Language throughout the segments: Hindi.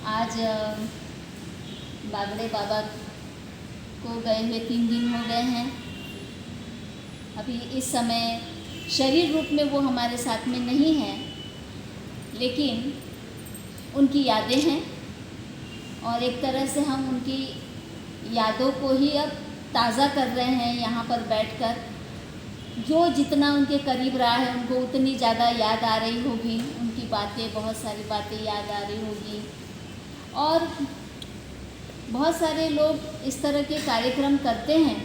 आज बागड़े बाबा को गए हुए 3 दिन हो गए हैं। अभी इस समय शरीर रूप में वो हमारे साथ में नहीं है, लेकिन उनकी यादें हैं और एक तरह से हम उनकी यादों को ही अब ताज़ा कर रहे हैं यहाँ पर बैठकर। जो जितना उनके करीब रहा है उनको उतनी ज़्यादा याद आ रही होगी, उनकी बातें, बहुत सारी बातें याद आ रही होगी। और बहुत सारे लोग इस तरह के कार्यक्रम करते हैं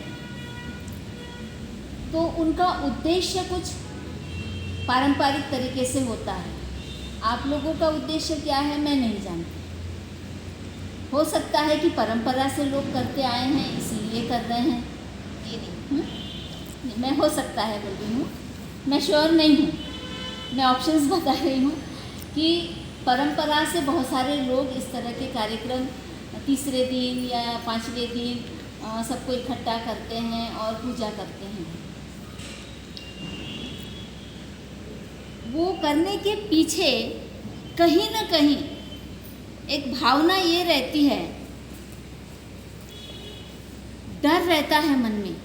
तो उनका उद्देश्य कुछ पारंपरिक तरीके से होता है। आप लोगों का उद्देश्य क्या है मैं नहीं जानती। हो सकता है कि परंपरा से लोग करते आए हैं इसीलिए कर रहे हैं, ये नहीं मैं हो सकता है बोल रही हूँ, मैं श्योर नहीं हूँ। मैं ऑप्शंस बता रही हूँ कि परंपरा से बहुत सारे लोग इस तरह के कार्यक्रम तीसरे दिन या 5वें दिन सबको इकट्ठा करते हैं और पूजा करते हैं। वो करने के पीछे कहीं ना कहीं एक भावना ये रहती है, डर रहता है मन में,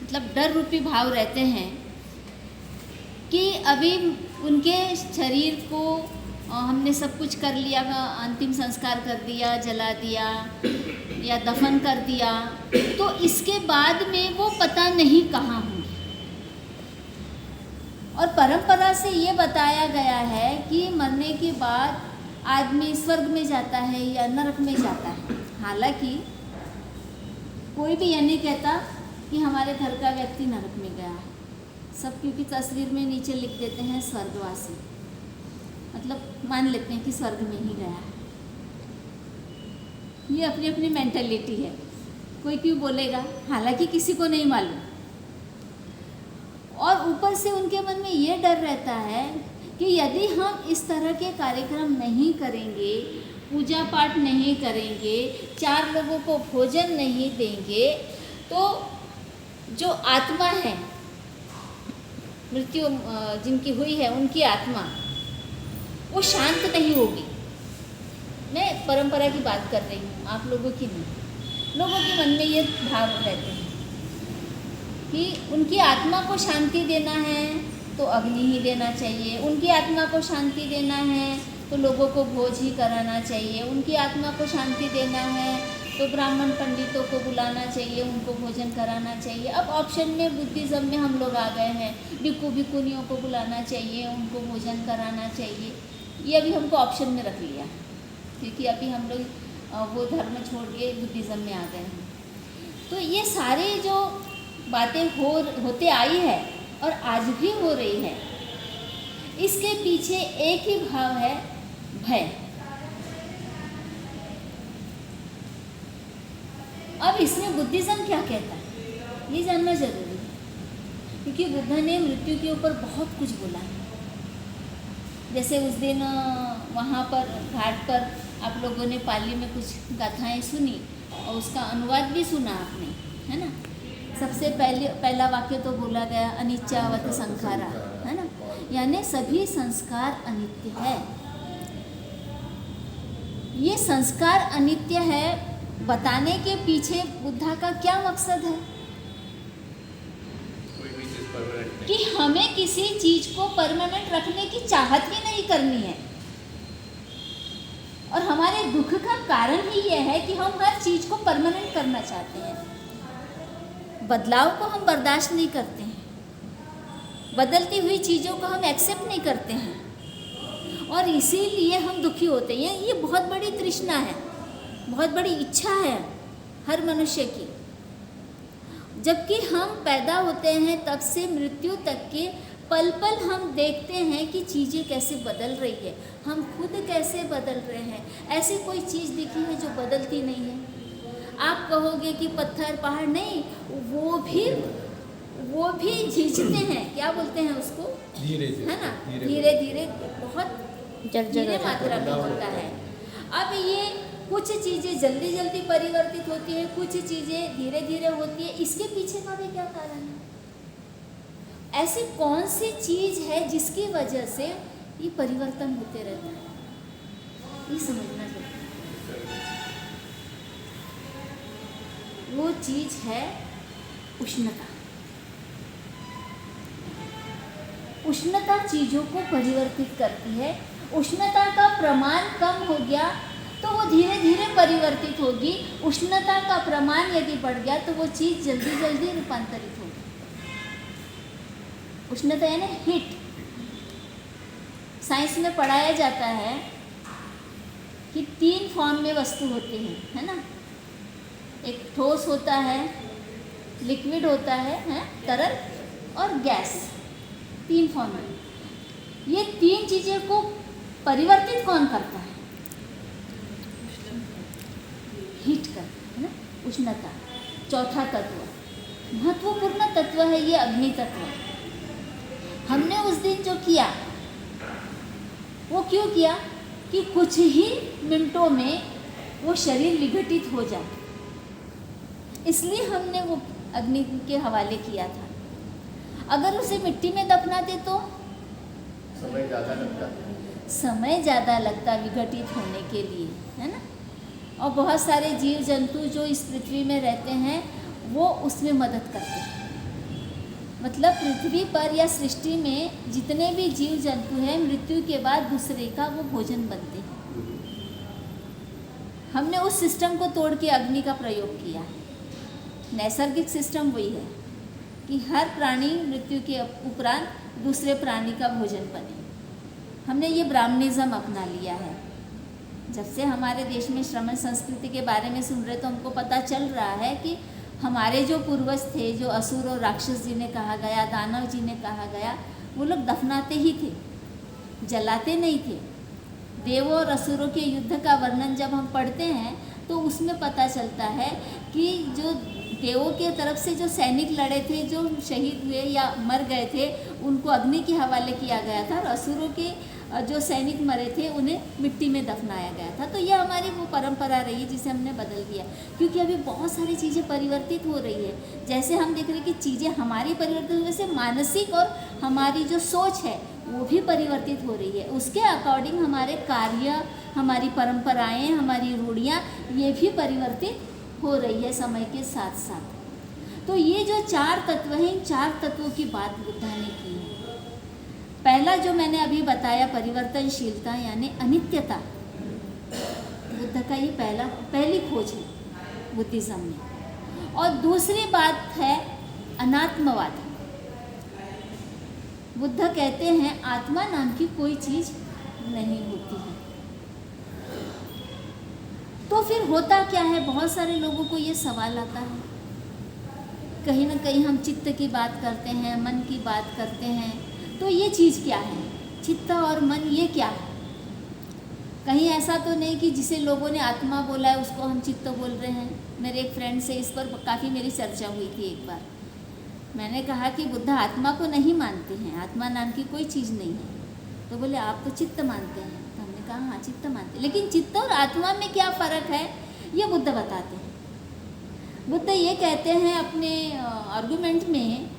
मतलब डर रूपी भाव रहते हैं कि अभी उनके शरीर को हमने सब कुछ कर लिया, अंतिम संस्कार कर दिया, जला दिया या दफन कर दिया, तो इसके बाद में वो पता नहीं कहाँ होंगे। और परंपरा से ये बताया गया है कि मरने के बाद आदमी स्वर्ग में जाता है या नरक में जाता है। हालांकि कोई भी ये नहीं कहता कि हमारे घर का व्यक्ति नरक में गया है, सब क्योंकि तस्वीर में नीचे लिख देते हैं स्वर्गवासी, मतलब मान लेते हैं कि स्वर्ग में ही गया है। ये अपनी अपनी मेंटालिटी है, कोई क्यों बोलेगा, हालांकि किसी को नहीं मालूम। और ऊपर से उनके मन में ये डर रहता है कि यदि हम इस तरह के कार्यक्रम नहीं करेंगे, पूजा पाठ नहीं करेंगे, 4 लोगों को भोजन नहीं देंगे, तो जो आत्मा है, मृत्यु जिनकी हुई है उनकी आत्मा वो शांत नहीं होगी। मैं परंपरा की बात कर रही हूँ, आप लोगों की नहीं। लोगों के मन में ये भाव रहते हैं कि उनकी आत्मा को शांति देना है तो अग्नि ही देना चाहिए, उनकी आत्मा को शांति देना है तो लोगों को भोज ही कराना चाहिए, उनकी आत्मा को शांति देना है तो ब्राह्मण पंडितों को बुलाना चाहिए, उनको भोजन कराना चाहिए। अब ऑप्शन में बुद्धिज़्म में हम लोग आ गए हैं, भिक्खु भिक्खुनियों को बुलाना चाहिए, उनको भोजन कराना चाहिए। ये अभी हमको ऑप्शन में रख लिया क्योंकि अभी हम लोग वो धर्म छोड़ के बुद्धिज़्म में आ गए हैं। तो ये सारे जो बातें होते आई है और आज भी हो रही है, इसके पीछे एक ही भाव है, भय। अब इसमें बुद्धिज़्म क्या कहता है ये जानना जरूरी है, क्योंकि बुद्ध ने मृत्यु के ऊपर बहुत कुछ बोला है। जैसे उस दिन वहाँ पर घाट पर आप लोगों ने पाली में कुछ गाथाएं सुनी और उसका अनुवाद भी सुना आपने, है ना। सबसे पहला वाक्य तो बोला गया अनित्यावत संखारा, है ना, यानी सभी संस्कार अनित्य है। ये संस्कार अनित्य है बताने के पीछे बुद्धा का क्या मकसद है कि हमें किसी चीज को परमानेंट रखने की चाहत ही नहीं करनी है। और हमारे दुख का कारण ही यह है कि हम हर चीज को परमानेंट करना चाहते हैं। बदलाव को हम बर्दाश्त नहीं करते हैं, बदलती हुई चीज़ों को हम एक्सेप्ट नहीं करते हैं और इसीलिए हम दुखी होते हैं। ये बहुत बड़ी तृष्णा है, बहुत बड़ी इच्छा है हर मनुष्य की। जबकि हम पैदा होते हैं तब से मृत्यु तक के पल पल हम देखते हैं कि चीज़ें कैसे बदल रही है, हम खुद कैसे बदल रहे हैं। ऐसी कोई चीज़ दिखी है जो बदलती नहीं है? आप कहोगे कि पत्थर पहाड़ नहीं, वो भी झिझते हैं, क्या बोलते हैं उसको, धीरे है ना, धीरे धीरे बहुत धीरे मात्रा में होता है। अब ये कुछ चीज़ें जल्दी जल्दी परिवर्तित होती हैं, कुछ चीज़ें धीरे धीरे होती है। इसके पीछे का भी क्या कारण है? ऐसी कौन सी चीज़ है जिसकी वजह से ये परिवर्तन होते रहता है? ये समझना जरूरी। वो चीज है उष्णता। उष्णता चीजों को परिवर्तित करती है। उष्णता का प्रमाण कम हो गया तो वो धीरे धीरे परिवर्तित होगी। उष्णता का प्रमाण यदि बढ़ गया तो वो चीज जल्दी जल्दी रूपांतरित होगी। उष्णता यानी हीट। साइंस में पढ़ाया जाता है कि 3 फॉर्म में वस्तु होते हैं, है ना। एक ठोस होता है, लिक्विड होता है, तरल और गैस। 3 फॉर्म में। ये 3 चीजें को परिवर्तित कौन करता है? हीट करता है ना, उष्णता। चौथा तत्व, महत्वपूर्ण तत्व है ये अग्नि तत्व। हमने उस दिन जो किया वो क्यों किया कि कुछ ही मिनटों में वो शरीर विघटित हो जाए, इसलिए हमने वो अग्नि के हवाले किया था। अगर उसे मिट्टी में दफनाते तो समय ज़्यादा लगता विघटित होने के लिए, है ना। और बहुत सारे जीव जंतु जो इस पृथ्वी में रहते हैं वो उसमें मदद करते हैं। मतलब पृथ्वी पर या सृष्टि में जितने भी जीव जंतु हैं मृत्यु के बाद दूसरे का वो भोजन बनते हैं। हमने उस सिस्टम को तोड़ के अग्नि का प्रयोग किया है। नैसर्गिक सिस्टम वही है कि हर प्राणी मृत्यु के उपरांत दूसरे प्राणी का भोजन बने। हमने ये ब्राह्मणिज्म अपना लिया है। जब से हमारे देश में श्रमण संस्कृति के बारे में सुन रहे तो हमको पता चल रहा है कि हमारे जो पूर्वज थे, जो असुर और राक्षस जिन्हें कहा गया, दानव जिन्हें कहा गया, वो लोग दफनाते ही थे, जलाते नहीं थे। देवों और असुरों के युद्ध का वर्णन जब हम पढ़ते हैं तो उसमें पता चलता है कि जो देवों के तरफ से जो सैनिक लड़े थे, जो शहीद हुए या मर गए थे, उनको अग्नि के हवाले किया गया था। और असुरों के जो सैनिक मरे थे उन्हें मिट्टी में दफनाया गया था। तो यह हमारी वो परंपरा रही है जिसे हमने बदल दिया, क्योंकि अभी बहुत सारी चीज़ें परिवर्तित हो रही है। जैसे हम देख रहे हैं कि चीज़ें हमारी परिवर्तित होने से मानसिक और हमारी जो सोच है वो भी परिवर्तित हो रही है। उसके अकॉर्डिंग हमारे कार्य, हमारी परंपराएं, हमारी रूढ़ियाँ ये भी परिवर्तित हो रही है समय के साथ साथ। तो ये जो 4 तत्व हैं, इन 4 तत्वों की बात बुद्धा ने की है। पहला जो मैंने अभी बताया परिवर्तनशीलता यानी अनित्यता, बुद्ध का ये पहली खोज है बुद्धिज्म में। और दूसरी बात है अनात्मवाद। बुद्ध कहते हैं आत्मा नाम की कोई चीज नहीं होती है। तो फिर होता क्या है? बहुत सारे लोगों को ये सवाल आता है। कहीं ना कहीं हम चित्त की बात करते हैं, मन की बात करते हैं, तो ये चीज़ क्या है? चित्त और मन ये क्या है? कहीं ऐसा तो नहीं कि जिसे लोगों ने आत्मा बोला है उसको हम चित्त बोल रहे हैं। मेरे एक फ्रेंड से इस पर काफ़ी मेरी चर्चा हुई थी एक बार। मैंने कहा कि बुद्ध आत्मा को नहीं मानते हैं, आत्मा नाम की कोई चीज़ नहीं है। तो बोले आप तो चित्त मानते हैं। तो हमने कहा हाँ चित्त मानते हैं, लेकिन चित्त और आत्मा में क्या फ़र्क है ये बुद्ध बताते हैं। बुद्ध ये कहते हैं अपने आर्गुमेंट में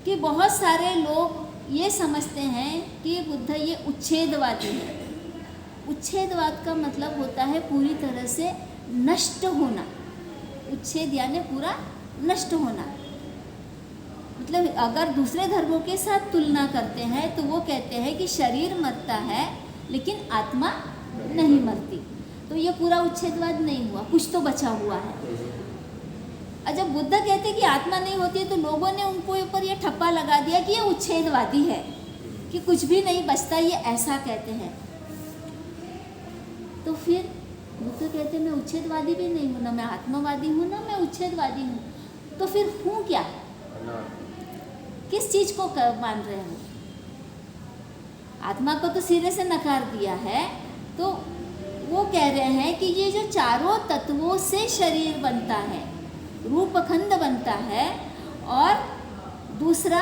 कि बहुत सारे लोग ये समझते हैं कि बुद्ध ये उच्छेदवादी है। उच्छेदवाद का मतलब होता है पूरी तरह से नष्ट होना। उच्छेद यानी पूरा नष्ट होना। मतलब अगर दूसरे धर्मों के साथ तुलना करते हैं तो वो कहते हैं कि शरीर मरता है लेकिन आत्मा नहीं मरती। तो ये पूरा उच्छेदवाद नहीं हुआ, कुछ तो बचा हुआ है। और जब बुद्ध कहते कि आत्मा नहीं होती है तो लोगों ने उनको ऊपर ये ठप्पा लगा दिया कि ये उच्छेदवादी है, कि कुछ भी नहीं बचता, ये ऐसा कहते हैं। तो फिर बुद्ध कहते मैं उच्छेदवादी भी नहीं हूँ, ना मैं आत्मवादी हूँ, ना मैं उच्छेदवादी हूँ। तो फिर हूँ क्या? किस चीज़ को मान रहे हो? आत्मा को तो सिरे से नकार दिया है। तो वो कह रहे हैं कि ये जो चारों तत्वों से शरीर बनता है, रूपखंड बनता है और दूसरा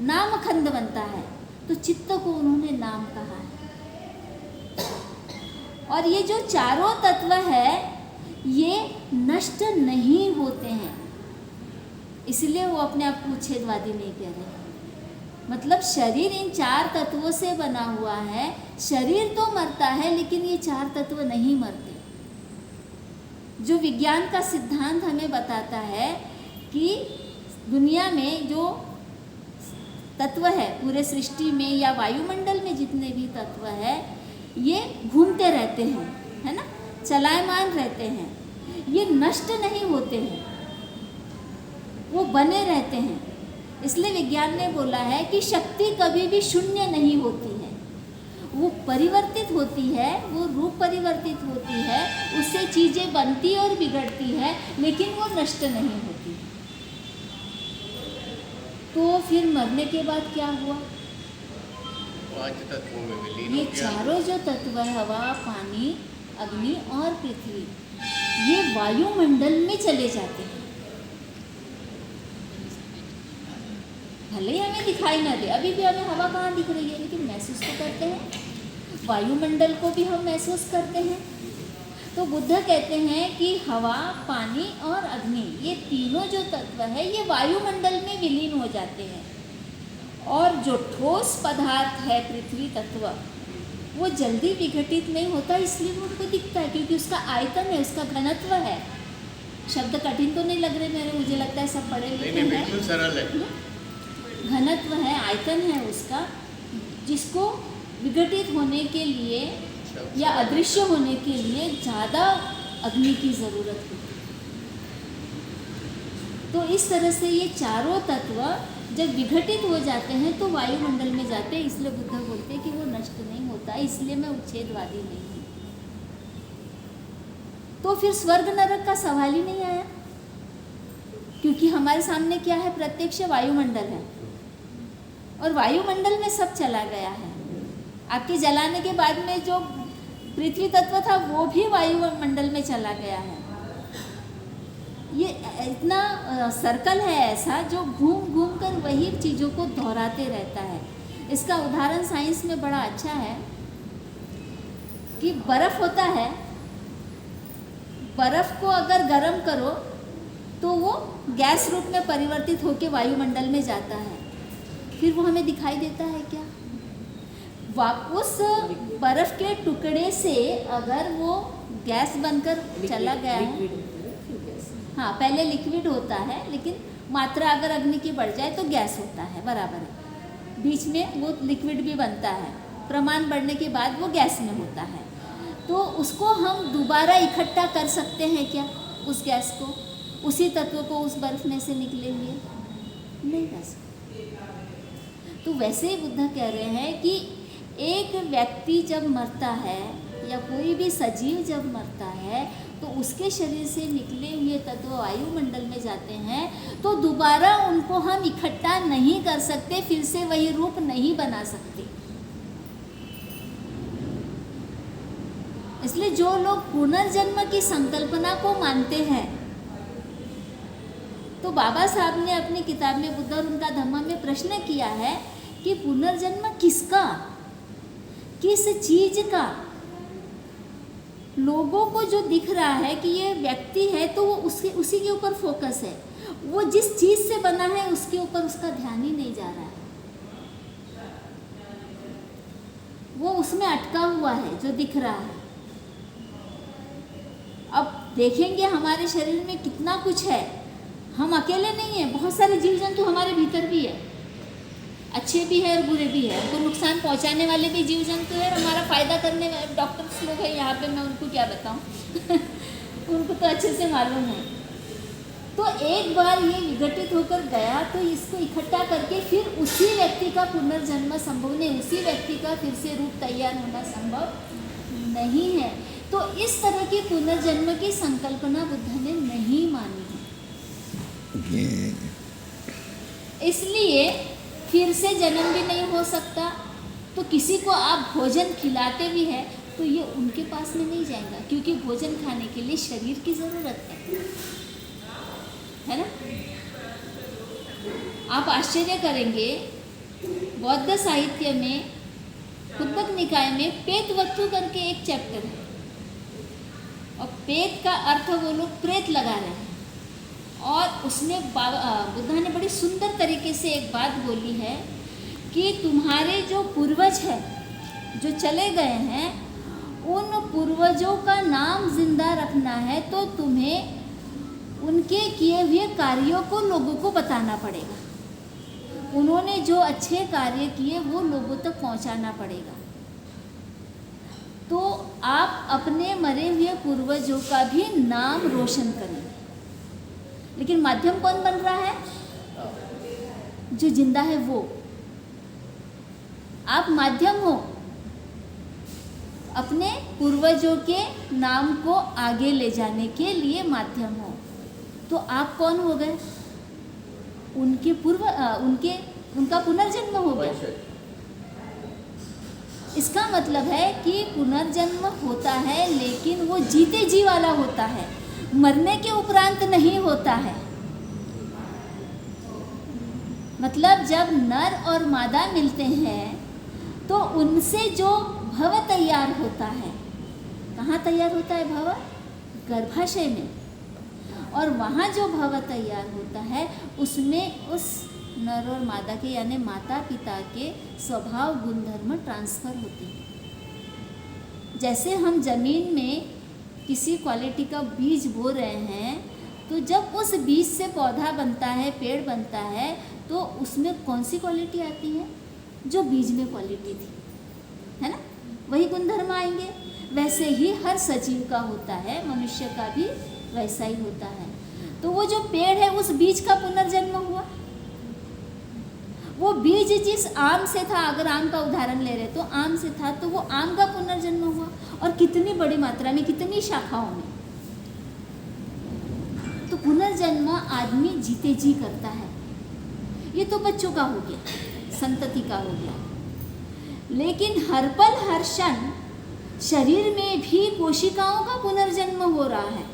नामखंड बनता है। तो चित्त को उन्होंने नाम कहा है। और ये जो चारों तत्व है ये नष्ट नहीं होते हैं, इसलिए वो अपने आप को उच्छेदवादी नहीं कह रहे। मतलब शरीर इन 4 तत्वों से बना हुआ है। शरीर तो मरता है लेकिन ये 4 तत्व नहीं मरते। जो विज्ञान का सिद्धांत हमें बताता है कि दुनिया में जो तत्व है पूरे सृष्टि में या वायुमंडल में जितने भी तत्व है ये घूमते रहते हैं, है ना, चलायमान रहते हैं, ये नष्ट नहीं होते हैं, वो बने रहते हैं। इसलिए विज्ञान ने बोला है कि शक्ति कभी भी शून्य नहीं होती है, वो परिवर्तित होती है, वो रूप परिवर्तित होती है, उससे चीज़ें बनती और बिगड़ती है, लेकिन वो नष्ट नहीं होती। तो फिर मरने के बाद क्या हुआ? 5 तत्वों में विलीन ये हो गया। चारों जो तत्व है, हवा, पानी, अग्नि और पृथ्वी, ये वायुमंडल में चले जाते हैं। भले ही हमें दिखाई ना दे, अभी भी हमें हवा कहाँ दिख रही है, लेकिन महसूस तो करते हैं, वायुमंडल को भी हम महसूस करते हैं। तो बुद्ध कहते हैं कि हवा, पानी और अग्नि, ये तीनों जो तत्व है ये वायुमंडल में विलीन हो जाते हैं। और जो ठोस पदार्थ है पृथ्वी तत्व, वो जल्दी विघटित नहीं होता, इसलिए वो उनको दिखता है, क्योंकि उसका आयतन है, उसका घनत्व है। शब्द कठिन तो नहीं लग रहे मेरे, मुझे लगता है सब पढ़े लिखे हैं। बिल्कुल सरल है। घनत्व है, आयतन है उसका, जिसको विघटित होने के लिए या अदृश्य होने के लिए ज़्यादा अग्नि की ज़रूरत होती है। तो इस तरह से ये चारों तत्व जब विघटित हो जाते हैं तो वायुमंडल में जाते हैं। इसलिए बुद्ध बोलते हैं कि वो नष्ट नहीं होता, इसलिए मैं उच्छेदवादी नहीं हूँ। तो फिर स्वर्ग नरक का सवाल ही नहीं आया, क्योंकि हमारे सामने क्या है? प्रत्यक्ष वायुमंडल है, और वायुमंडल में सब चला गया है। आपके जलाने के बाद में जो पृथ्वी तत्व था वो भी वायुमंडल में चला गया है। ये इतना सर्कल है ऐसा जो घूम घूम कर वही चीज़ों को दोहराते रहता है। इसका उदाहरण साइंस में बड़ा अच्छा है कि बर्फ़ होता है, बर्फ़ को अगर गर्म करो तो वो गैस रूप में परिवर्तित होकर वायुमंडल में जाता है, फिर वो हमें दिखाई देता है क्या? उस बर्फ़ के टुकड़े से अगर वो गैस बनकर चला गया है, हाँ पहले लिक्विड होता है, लेकिन मात्रा अगर अग्नि की बढ़ जाए तो गैस होता है, बराबर है। बीच में वो लिक्विड भी बनता है, प्रमाण बढ़ने के बाद वो गैस में होता है। तो उसको हम दोबारा इकट्ठा कर सकते हैं क्या? उस गैस को, उसी तत्व को उस बर्फ़ में से निकले हुए नहीं कर सकते। तो वैसे ही बुद्ध कह रहे हैं कि एक व्यक्ति जब मरता है या कोई भी सजीव जब मरता है तो उसके शरीर से निकले हुए तत्व वायुमंडल में जाते हैं, तो दोबारा उनको हम इकट्ठा नहीं कर सकते, फिर से वही रूप नहीं बना सकते। इसलिए जो लोग पुनर्जन्म की संकल्पना को मानते हैं, तो बाबा साहब ने अपनी किताब में बुद्ध और उनका धम्म में प्रश्न किया है कि पुनर्जन्म किसका, किस चीज का? लोगों को जो दिख रहा है कि ये व्यक्ति है तो वो उसी के ऊपर फोकस है, वो जिस चीज से बना है उसके ऊपर उसका ध्यान ही नहीं जा रहा है, वो उसमें अटका हुआ है जो दिख रहा है। अब देखेंगे हमारे शरीर में कितना कुछ है, हम अकेले नहीं हैं, बहुत सारे जीव जंतु हमारे भीतर भी है, अच्छे भी है और बुरे भी है। उनको नुकसान पहुंचाने वाले भी जीव जंतु है और हमारा फ़ायदा करने वाले डॉक्टर्स लोग हैं यहाँ पे, मैं उनको क्या बताऊँ उनको तो अच्छे से मालूम है। तो एक बार ये विघटित होकर गया तो इसको इकट्ठा करके फिर उसी व्यक्ति का पुनर्जन्म संभव नहीं, उसी व्यक्ति का फिर से रूप तैयार होना संभव नहीं है। तो इस तरह की पुनर्जन्म की संकल्पना बुद्ध ने नहीं मानी है, इसलिए फिर से जन्म भी नहीं हो सकता। तो किसी को आप भोजन खिलाते भी हैं तो ये उनके पास में नहीं जाएगा, क्योंकि भोजन खाने के लिए शरीर की ज़रूरत है ना। आप आश्चर्य करेंगे, बौद्ध साहित्य में कुद्दक निकाय में पेतवत्तु करके एक चैप्टर है, और पेत का अर्थ वो लोग प्रेत लगा रहे हैं। और उसमें बुद्ध ने बड़ी सुंदर तरीके से एक बात बोली है कि तुम्हारे जो पूर्वज हैं, जो चले गए हैं, उन पूर्वजों का नाम जिंदा रखना है तो तुम्हें उनके किए हुए कार्यों को लोगों को बताना पड़ेगा। उन्होंने जो अच्छे कार्य किए वो लोगों तक पहुंचाना पड़ेगा। तो आप अपने मरे हुए पूर्वजों का भी नाम रोशन करें। लेकिन माध्यम कौन बन रहा है? जो जिंदा है वो। आप माध्यम हो, अपने पूर्वजों के नाम को आगे ले जाने के लिए माध्यम हो। तो आप कौन हो गए? उनका पुनर्जन्म हो गया। इसका मतलब है कि पुनर्जन्म होता है, लेकिन वो जीते जी वाला होता है, मरने के उपरांत नहीं होता है। मतलब जब नर और मादा मिलते हैं तो उनसे जो भव तैयार होता है, कहाँ तैयार होता है भव? गर्भाशय में। और वहाँ जो भव तैयार होता है उसमें उस नर और मादा के यानी माता पिता के स्वभाव गुणधर्म ट्रांसफर होते हैं। जैसे हम जमीन में किसी क्वालिटी का बीज बो रहे हैं, तो जब उस बीज से पौधा बनता है, पेड़ बनता है, तो उसमें कौन सी क्वालिटी आती है? जो बीज में क्वालिटी थी, है ना? वही गुणधर्म आएंगे। वैसे ही हर सजीव का होता है, मनुष्य का भी वैसा ही होता है। तो वो जो पेड़ है उस बीज का पुनर्जन्म हुआ। वो बीज जिस आम से था, अगर आम का उदाहरण ले रहे तो आम से था, तो वो आम का पुनर्जन्म हुआ। और कितनी बड़ी मात्रा में, कितनी शाखाओं में। तो पुनर्जन्म आदमी जीते जी करता है। ये तो बच्चों का हो गया, संतति का हो गया। लेकिन हर पल हर क्षण शरीर में भी कोशिकाओं का पुनर्जन्म हो रहा है।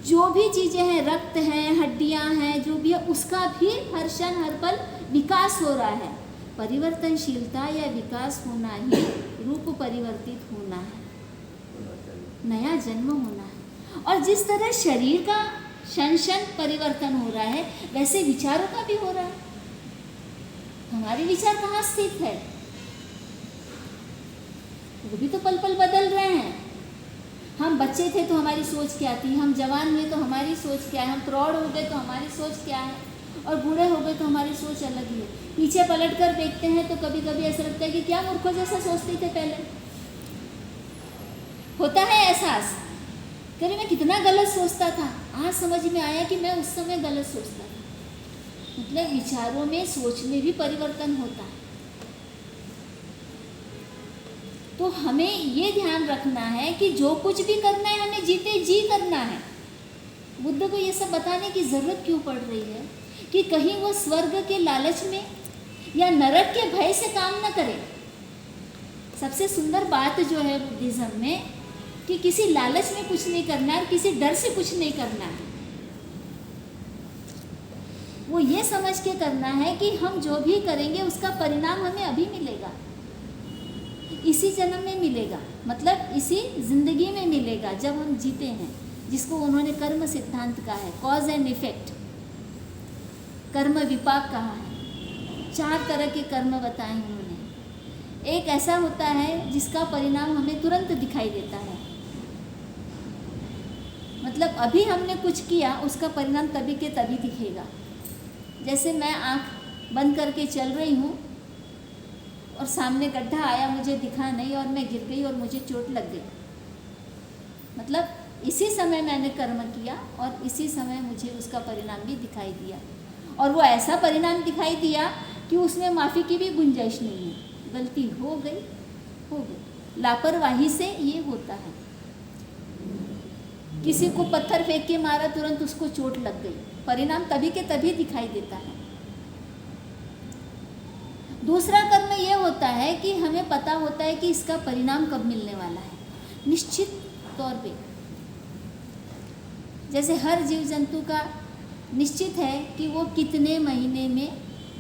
जो भी चीज़ें हैं, रक्त है, हड्डियां हैं, जो भी है, उसका भी हर क्षण हर पल विकास हो रहा है। परिवर्तनशीलता या विकास होना ही रूप परिवर्तित होना है, नया जन्म होना है। और जिस तरह शरीर का क्षण क्षण परिवर्तन हो रहा है, वैसे विचारों का भी हो रहा है। हमारे विचार कहाँ स्थित है? वो भी तो पल पल बदल रहे हैं। हम बच्चे थे तो हमारी सोच क्या थी, हम जवान हुए तो हमारी सोच क्या है, हम प्रौढ़ हो गए तो हमारी सोच क्या है, और बूढ़े हो गए तो हमारी सोच अलग ही है। पीछे पलट कर देखते हैं तो कभी कभी ऐसा लगता है कि क्या मूर्खों जैसा सोचते थे पहले। होता है एहसास, कभी मैं कितना गलत सोचता था, आज समझ में आया कि मैं उस समय गलत सोचता था। मतलब विचारों में, सोच में भी परिवर्तन होता है। तो हमें ये ध्यान रखना है कि जो कुछ भी करना है हमें जीते जी करना है। बुद्ध को ये सब बताने की ज़रूरत क्यों पड़ रही है कि कहीं वो स्वर्ग के लालच में या नरक के भय से काम न करे। सबसे सुंदर बात जो है बुद्धिज़्म में कि किसी लालच में कुछ नहीं करना है और किसी डर से कुछ नहीं करना है। वो ये समझ के करना है कि हम जो भी करेंगे उसका परिणाम हमें अभी मिलेगा, इसी जन्म में मिलेगा, मतलब इसी जिंदगी में मिलेगा जब हम जीते हैं, जिसको उन्होंने कर्म सिद्धांत कहा है, कॉज एंड इफेक्ट, कर्म विपाक कहा है। 4 तरह के कर्म बताए उन्होंने। एक ऐसा होता है जिसका परिणाम हमें तुरंत दिखाई देता है, मतलब अभी हमने कुछ किया उसका परिणाम तभी के तभी दिखेगा। जैसे मैं आँख बंद करके चल रही हूँ और सामने गड्ढा आया, मुझे दिखा नहीं और मैं गिर गई और मुझे चोट लग गई, मतलब इसी समय मैंने कर्म किया और इसी समय मुझे उसका परिणाम भी दिखाई दिया। और वो ऐसा परिणाम दिखाई दिया कि उसमें माफ़ी की भी गुंजाइश नहीं है। गलती हो गई, हो गई। लापरवाही से ये होता है। किसी को पत्थर फेंक के मारा, तुरंत उसको चोट लग गई, परिणाम तभी के तभी दिखाई देता है। दूसरा कर्म ये होता है कि हमें पता होता है कि इसका परिणाम कब मिलने वाला है, निश्चित तौर पे। जैसे हर जीव जंतु का निश्चित है कि वो कितने महीने में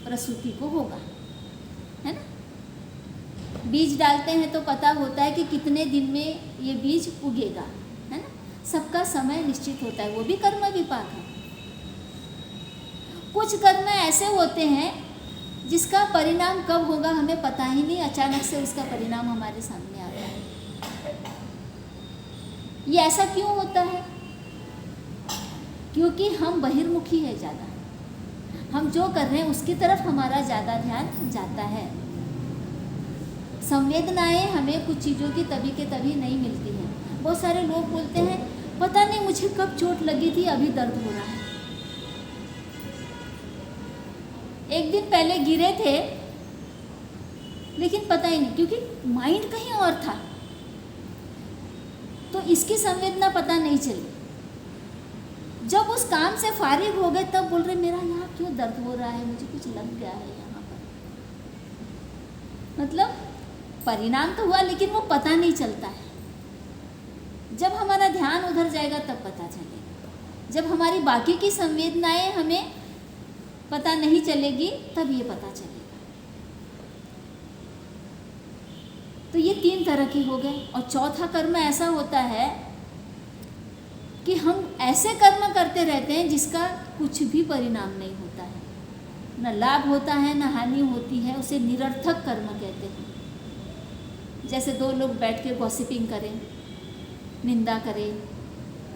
प्रसूति को होगा, है ना। बीज डालते हैं तो पता होता है कि कितने दिन में ये बीज उगेगा, है ना। सबका समय निश्चित होता है, वो भी कर्म विपाक है। कुछ कर्म ऐसे होते हैं जिसका परिणाम कब होगा हमें पता ही नहीं, अचानक से उसका परिणाम हमारे सामने आता है। ये ऐसा क्यों होता है? क्योंकि हम बहिर्मुखी है ज़्यादा, हम जो कर रहे हैं उसकी तरफ हमारा ज़्यादा ध्यान जाता है। संवेदनाएं हमें कुछ चीज़ों की तभी के तभी नहीं मिलती हैं। बहुत सारे लोग बोलते हैं पता नहीं मुझे कब चोट लगी थी, अभी दर्द हो रहा है। एक दिन पहले गिरे थे लेकिन पता ही नहीं, क्योंकि माइंड कहीं और था, तो इसकी संवेदना पता नहीं चली। जब उस काम से फारिग हो गए तब बोल रहे मेरा यहाँ क्यों दर्द हो रहा है, मुझे कुछ लग गया है यहाँ पर। मतलब परिणाम तो हुआ लेकिन वो पता नहीं चलता है। जब हमारा ध्यान उधर जाएगा तब पता चलेगा। जब हमारी बाकी की संवेदनाएं हमें पता नहीं चलेगी तब ये पता चलेगा। तो ये 3 तरह की हो गए। और चौथा कर्म ऐसा होता है कि हम ऐसे कर्म करते रहते हैं जिसका कुछ भी परिणाम नहीं होता है, न लाभ होता है न हानि होती है, उसे निरर्थक कर्म कहते हैं। जैसे 2 लोग बैठ के गॉसिपिंग करें, निंदा करें,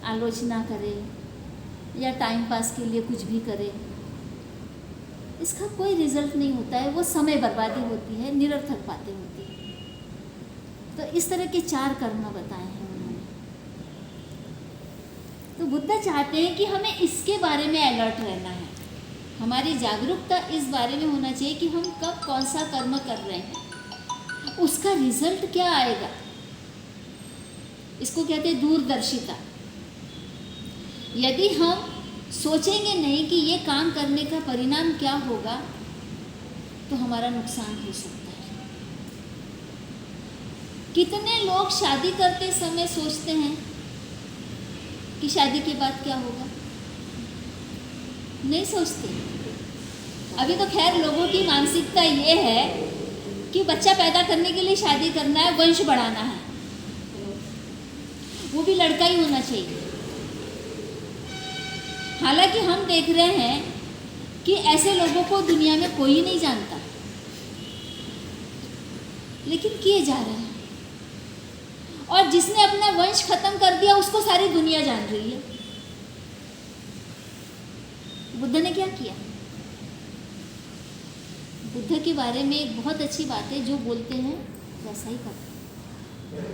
आलोचना करें या टाइम पास के लिए कुछ भी करें, इसका कोई रिजल्ट नहीं होता है, वो समय बर्बादी होती है, निरर्थक बातें होती हैं। तो इस तरह के 4 कर्म बताए हैं उन्होंने। तो बुद्ध चाहते हैं कि हमें इसके बारे में अलर्ट रहना है, हमारी जागरूकता इस बारे में होना चाहिए कि हम कब कौन सा कर्म कर रहे हैं, उसका रिजल्ट क्या आएगा। इसको कहते हैं दूरदर्शिता। यदि हम सोचेंगे नहीं कि ये काम करने का परिणाम क्या होगा तो हमारा नुकसान हो सकता है। कितने लोग शादी करते समय सोचते हैं कि शादी के बाद क्या होगा, नहीं सोचते। अभी तो खैर लोगों की मानसिकता ये है कि बच्चा पैदा करने के लिए शादी करना है, वंश बढ़ाना है, वो भी लड़का ही होना चाहिए। हालांकि हम देख रहे हैं कि ऐसे लोगों को दुनिया में कोई नहीं जानता, लेकिन किए जा रहे हैं। और जिसने अपना वंश खत्म कर दिया उसको सारी दुनिया जान रही है। बुद्ध ने क्या किया? बुद्ध के बारे में एक बहुत अच्छी बात है, जो बोलते हैं वैसा ही करते हैं।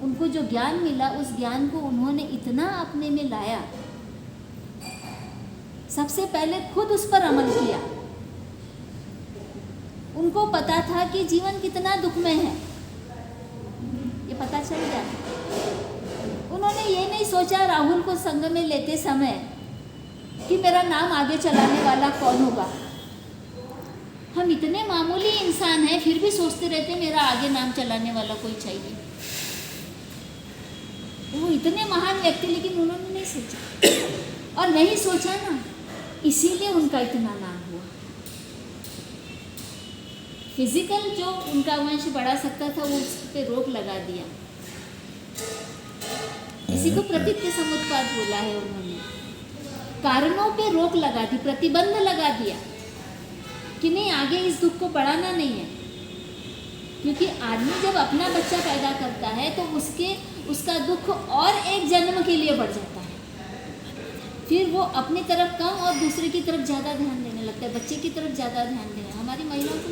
उनको जो ज्ञान मिला उस ज्ञान को उन्होंने इतना अपने में लाया, सबसे पहले खुद उस पर अमल किया। उनको पता था कि जीवन कितना दुखमय है, ये पता चल गया। उन्होंने ये नहीं सोचा राहुल को संग में लेते समय कि मेरा नाम आगे चलाने वाला कौन होगा। हम इतने मामूली इंसान हैं फिर भी सोचते रहते मेरा आगे नाम चलाने वाला कोई चाहिए। वो इतने महान व्यक्ति, लेकिन उन्होंने नहीं सोचा। और नहीं सोचा ना, इसीलिए उनका इतना नाम हुआ। फिजिकल जो उनका वंश बढ़ा सकता था वो उस पे रोक लगा दिया। इसी को प्रतीत्य समुत्पाद बोला है उन्होंने। कारणों पे रोक लगा दी, प्रतिबंध लगा दिया कि नहीं, आगे इस दुख को बढ़ाना नहीं है। क्योंकि आदमी जब अपना बच्चा पैदा करता है तो उसका दुख और एक जन्म के लिए बढ़ जाता है। फिर वो अपनी तरफ कम और दूसरे की तरफ ज़्यादा ध्यान देने लगता है, बच्चे की तरफ ज़्यादा ध्यान देने। हमारी महिलाओं को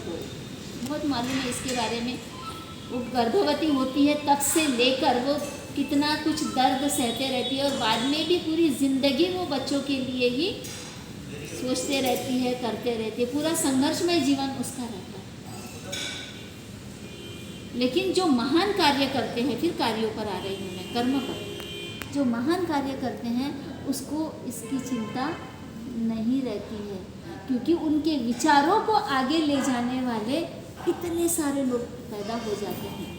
बहुत मालूम है इसके बारे में। वो गर्भवती होती है तब से लेकर वो कितना कुछ दर्द सहते रहती है, और बाद में भी पूरी ज़िंदगी वो बच्चों के लिए ही सोचते रहती है, करते रहती है। पूरा संघर्षमय जीवन उसका रहता है। लेकिन जो महान कार्य करते हैं, फिर कार्यों पर आ रही हूँ मैं, कर्म पर, जो महान कार्य करते हैं उसको इसकी चिंता नहीं रहती है, क्योंकि उनके विचारों को आगे ले जाने वाले इतने सारे लोग पैदा हो जाते हैं।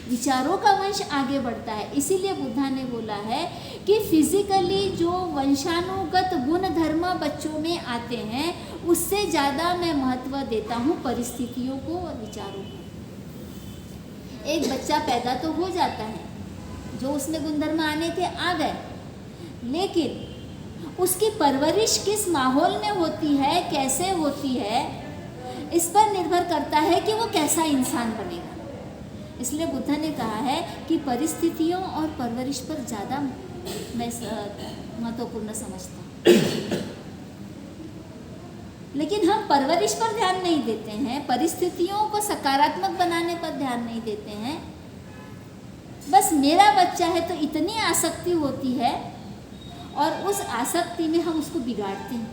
विचारों का वंश आगे बढ़ता है। इसीलिए बुद्धा ने बोला है कि फिजिकली जो वंशानुगत गुण धर्म बच्चों में आते हैं उससे ज़्यादा मैं महत्व देता हूँ परिस्थितियों को और विचारों को। एक बच्चा पैदा तो हो जाता है, जो उसमें गुणधर्म आने थे आ गए, लेकिन उसकी परवरिश किस माहौल में होती है, कैसे होती है, इस पर निर्भर करता है कि वो कैसा इंसान बनेगा। इसलिए बुद्ध ने कहा है कि परिस्थितियों और परवरिश पर ज़्यादा मैं महत्वपूर्ण समझता हूँ। लेकिन हम परवरिश पर ध्यान नहीं देते हैं, परिस्थितियों को सकारात्मक बनाने पर ध्यान नहीं देते हैं। बस मेरा बच्चा है तो इतनी आसक्ति होती है और उस आसक्ति में हम उसको बिगाड़ते हैं,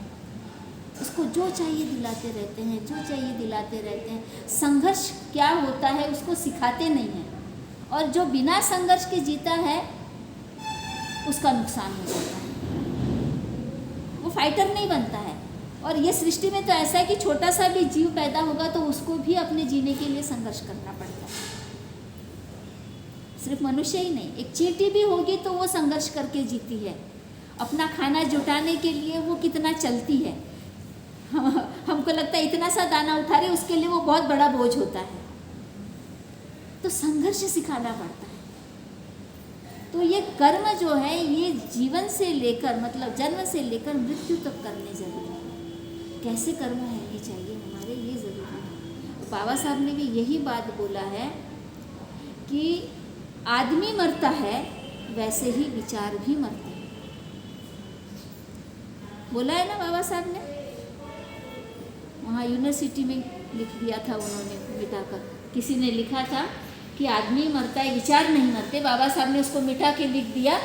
उसको जो चाहिए दिलाते रहते हैं, जो चाहिए दिलाते रहते हैं। संघर्ष क्या होता है उसको सिखाते नहीं हैं, और जो बिना संघर्ष के जीता है उसका नुकसान हो जाता है, वो फाइटर नहीं बनता है। और ये सृष्टि में तो ऐसा है कि छोटा सा भी जीव पैदा होगा तो उसको भी अपने जीने के लिए संघर्ष करना पड़ता है। सिर्फ मनुष्य ही नहीं, एक चींटी भी होगी तो वो संघर्ष करके जीती है। अपना खाना जुटाने के लिए वो कितना चलती है। हमको लगता है इतना सा दाना उठा रहे, उसके लिए वो बहुत बड़ा बोझ होता है। तो संघर्ष सिखाना पड़ता है। तो ये कर्म जो है ये जीवन से लेकर, मतलब जन्म से लेकर मृत्यु तक करने जरूरी है। कैसे कर्म होने चाहिए हमारे, ये ज़रूरी है। तो बाबा साहब ने भी यही बात बोला है कि आदमी मरता है वैसे ही विचार भी मरते हैं। बोला है ना बाबा साहब ने, वहाँ यूनिवर्सिटी में लिख दिया था उन्होंने मिटाकर। किसी ने लिखा था कि आदमी मरता है, विचार नहीं मरते। बाबा साहब ने उसको मिटा के लिख दिया